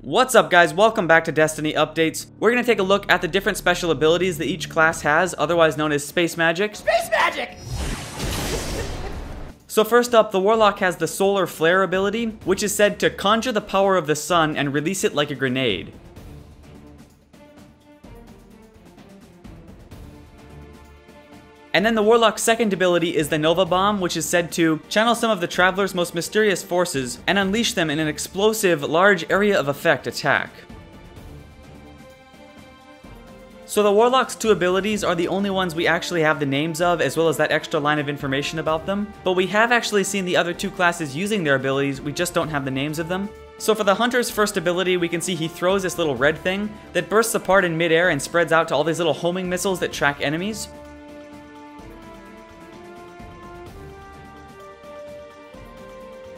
What's up guys, welcome back to Destiny Updates. We're going to take a look at the different special abilities that each class has, otherwise known as Space Magic. Space Magic! So first up, the Warlock has the Solar Flare ability, which is said to conjure the power of the sun and release it like a grenade. And then the Warlock's second ability is the Nova Bomb, which is said to channel some of the Traveler's most mysterious forces and unleash them in an explosive, large area of effect attack. So the Warlock's two abilities are the only ones we actually have the names of, as well as that extra line of information about them. But we have actually seen the other two classes using their abilities, we just don't have the names of them. So for the Hunter's first ability, we can see he throws this little red thing that bursts apart in midair and spreads out to all these little homing missiles that track enemies.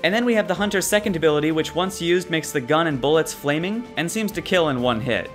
And then we have the Hunter's second ability, which once used makes the gun and bullets flaming, and seems to kill in one hit.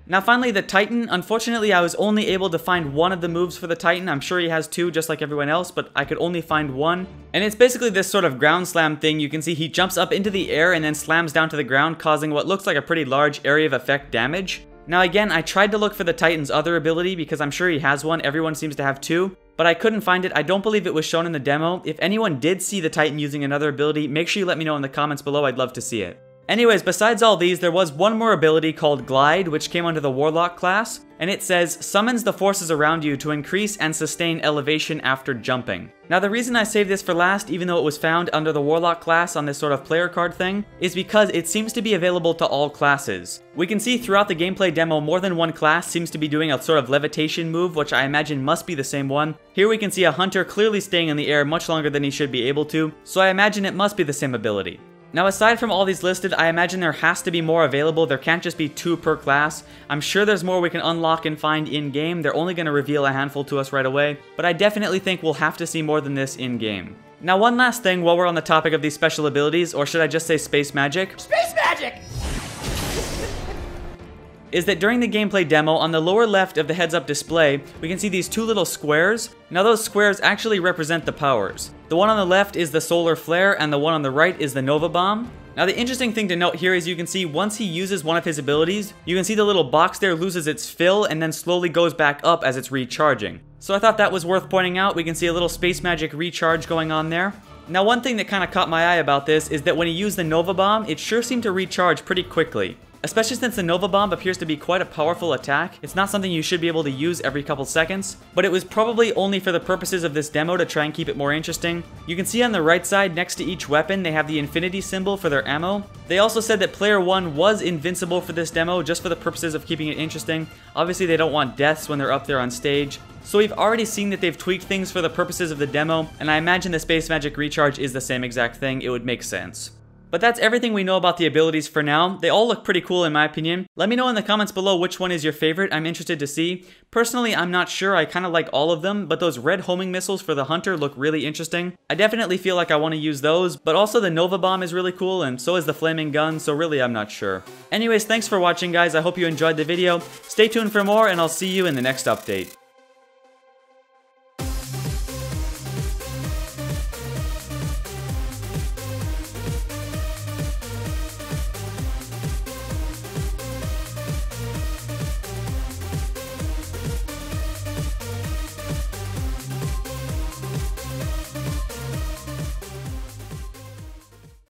Now finally the Titan. Unfortunately I was only able to find one of the moves for the Titan. I'm sure he has two just like everyone else, but I could only find one. And it's basically this sort of ground slam thing. You can see he jumps up into the air and then slams down to the ground, causing what looks like a pretty large area of effect damage. Now again, I tried to look for the Titan's other ability because I'm sure he has one. Everyone seems to have two. But I couldn't find it. I don't believe it was shown in the demo. If anyone did see the Titan using another ability, make sure you let me know in the comments below. I'd love to see it. Anyways, besides all these, there was one more ability called Glide, which came under the Warlock class, and it says, summons the forces around you to increase and sustain elevation after jumping. Now the reason I saved this for last, even though it was found under the Warlock class on this sort of player card thing, is because it seems to be available to all classes. We can see throughout the gameplay demo more than one class seems to be doing a sort of levitation move, which I imagine must be the same one. Here we can see a Hunter clearly staying in the air much longer than he should be able to, so I imagine it must be the same ability. Now aside from all these listed, I imagine there has to be more available. There can't just be two per class. I'm sure there's more we can unlock and find in-game. They're only going to reveal a handful to us right away, but I definitely think we'll have to see more than this in-game. Now one last thing while we're on the topic of these special abilities, or should I just say Space Magic? Space Magic! Is that during the gameplay demo, on the lower left of the heads-up display, we can see these two little squares. Now those squares actually represent the powers. The one on the left is the Solar Flare, and the one on the right is the Nova Bomb. Now the interesting thing to note here is you can see once he uses one of his abilities, you can see the little box there loses its fill and then slowly goes back up as it's recharging. So I thought that was worth pointing out. We can see a little Space Magic recharge going on there. Now one thing that kind of caught my eye about this is that when he used the Nova Bomb, it sure seemed to recharge pretty quickly. Especially since the Nova Bomb appears to be quite a powerful attack. It's not something you should be able to use every couple seconds, but it was probably only for the purposes of this demo to try and keep it more interesting. You can see on the right side next to each weapon they have the infinity symbol for their ammo. They also said that player 1 was invincible for this demo just for the purposes of keeping it interesting. Obviously they don't want deaths when they're up there on stage. So we've already seen that they've tweaked things for the purposes of the demo, and I imagine the Space Magic recharge is the same exact thing. It would make sense. But that's everything we know about the abilities for now. They all look pretty cool in my opinion. Let me know in the comments below which one is your favorite. I'm interested to see. Personally, I'm not sure. I kind of like all of them, but those red homing missiles for the Hunter look really interesting. I definitely feel like I want to use those, but also the Nova Bomb is really cool, and so is the Flaming Gun, so really I'm not sure. Anyways, thanks for watching guys. I hope you enjoyed the video. Stay tuned for more, and I'll see you in the next update.